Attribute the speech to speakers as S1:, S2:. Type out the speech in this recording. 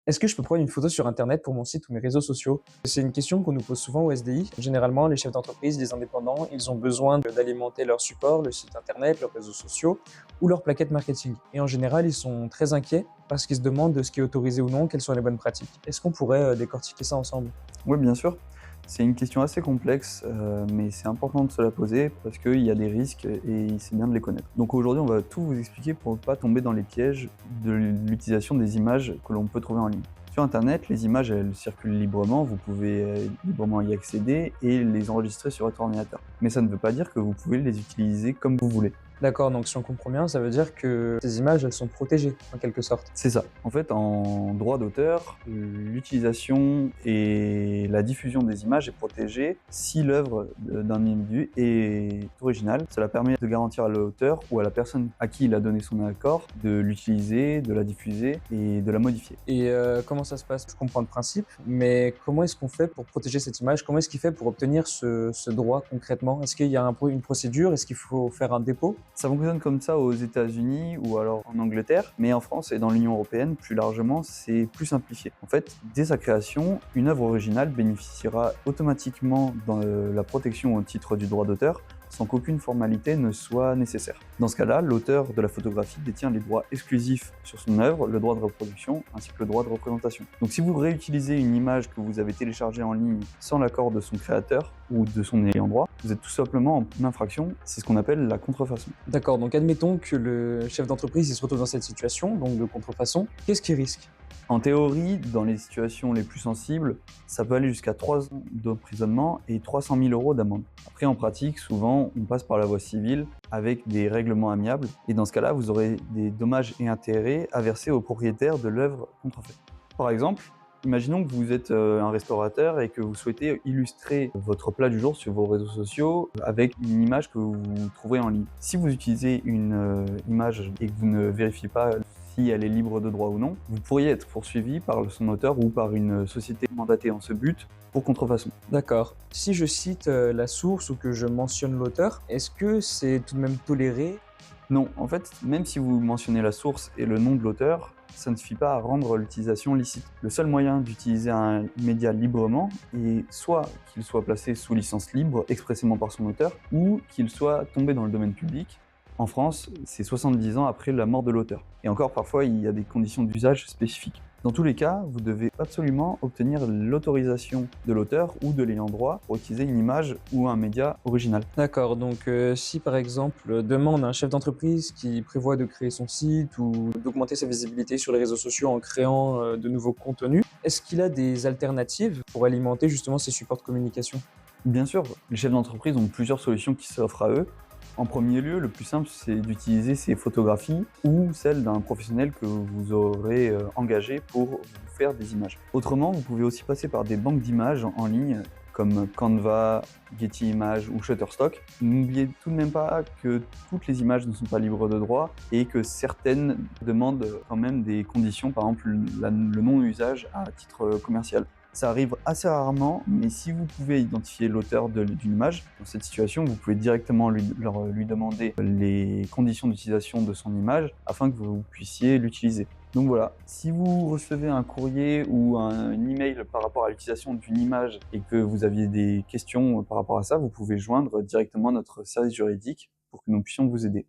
S1: Est-ce que je peux prendre une photo sur internet pour mon site ou mes réseaux sociaux? C'est une question qu'on nous pose souvent au SDI. Généralement, les chefs d'entreprise, les indépendants, ils ont besoin d'alimenter leur support, le site internet, leurs réseaux sociaux ou leur plaquette marketing. Et en général, ils sont très inquiets parce qu'ils se demandent de ce qui est autorisé ou non, quelles sont les bonnes pratiques. Est-ce qu'on pourrait décortiquer ça ensemble?
S2: Oui, bien sûr. C'est une question assez complexe, mais c'est important de se la poser parce qu'il y a des risques et c'est bien de les connaître. Donc aujourd'hui, on va tout vous expliquer pour ne pas tomber dans les pièges de l'utilisation des images que l'on peut trouver en ligne. Sur internet, les images, elles circulent librement, vous pouvez librement y accéder et les enregistrer sur votre ordinateur. Mais ça ne veut pas dire que vous pouvez les utiliser comme vous voulez.
S1: D'accord, donc si on comprend bien, ça veut dire que ces images, elles sont protégées, en quelque sorte.
S2: C'est ça. En fait, en droit d'auteur, l'utilisation et la diffusion des images est protégée si l'œuvre d'un individu est originale. Cela permet de garantir à l'auteur ou à la personne à qui il a donné son accord de l'utiliser, de la diffuser et de la modifier.
S1: Et comment ça se passe? Je comprends le principe, mais comment est-ce qu'on fait pour protéger cette image? Comment est-ce qu'il fait pour obtenir ce droit concrètement? Est-ce qu'il y a une procédure? Est-ce qu'il faut faire un dépôt?
S2: Ça fonctionne comme ça aux États-Unis ou alors en Angleterre, mais en France et dans l'Union européenne, plus largement, c'est plus simplifié. En fait, dès sa création, une œuvre originale bénéficiera automatiquement de la protection au titre du droit d'auteur, sans qu'aucune formalité ne soit nécessaire. Dans ce cas-là, l'auteur de la photographie détient les droits exclusifs sur son œuvre, le droit de reproduction ainsi que le droit de représentation. Donc si vous réutilisez une image que vous avez téléchargée en ligne sans l'accord de son créateur ou de son ayant droit, vous êtes tout simplement en infraction, c'est ce qu'on appelle la contrefaçon.
S1: D'accord, donc admettons que le chef d'entreprise il se retrouve dans cette situation, donc de contrefaçon. Qu'est-ce qu'il risque?
S2: En théorie, dans les situations les plus sensibles, ça peut aller jusqu'à 3 ans d'emprisonnement et 300 000 € d'amende. Après, en pratique, souvent, on passe par la voie civile avec des règlements amiables. Et dans ce cas-là, vous aurez des dommages et intérêts à verser au propriétaire de l'œuvre contrefaite. Par exemple, imaginons que vous êtes un restaurateur et que vous souhaitez illustrer votre plat du jour sur vos réseaux sociaux avec une image que vous trouverez en ligne. Si vous utilisez une image et que vous ne vérifiez pas si elle est libre de droit ou non, vous pourriez être poursuivi par son auteur ou par une société mandatée en ce but pour contrefaçon.
S1: D'accord. Si je cite la source ou que je mentionne l'auteur, est-ce que c'est tout de même toléré?
S2: Non, en fait, même si vous mentionnez la source et le nom de l'auteur, ça ne suffit pas à rendre l'utilisation licite. Le seul moyen d'utiliser un média librement est soit qu'il soit placé sous licence libre expressément par son auteur, ou qu'il soit tombé dans le domaine public. En France, c'est 70 ans après la mort de l'auteur. Et encore, parfois, il y a des conditions d'usage spécifiques. Dans tous les cas, vous devez absolument obtenir l'autorisation de l'auteur ou de l'ayant droit pour utiliser une image ou un média original.
S1: D'accord, donc si par exemple demain on a un chef d'entreprise qui prévoit de créer son site ou d'augmenter sa visibilité sur les réseaux sociaux en créant de nouveaux contenus, est-ce qu'il a des alternatives pour alimenter justement ses supports de communication?
S2: Bien sûr, les chefs d'entreprise ont plusieurs solutions qui s'offrent à eux. En premier lieu, le plus simple, c'est d'utiliser ces photographies ou celles d'un professionnel que vous aurez engagé pour vous faire des images. Autrement, vous pouvez aussi passer par des banques d'images en ligne comme Canva, Getty Images ou Shutterstock. N'oubliez tout de même pas que toutes les images ne sont pas libres de droit et que certaines demandent quand même des conditions, par exemple le non-usage à titre commercial. Ça arrive assez rarement, mais si vous pouvez identifier l'auteur d'une image, dans cette situation, vous pouvez directement lui demander les conditions d'utilisation de son image afin que vous puissiez l'utiliser. Donc voilà, si vous recevez un courrier ou un email par rapport à l'utilisation d'une image et que vous aviez des questions par rapport à ça, vous pouvez joindre directement notre service juridique pour que nous puissions vous aider.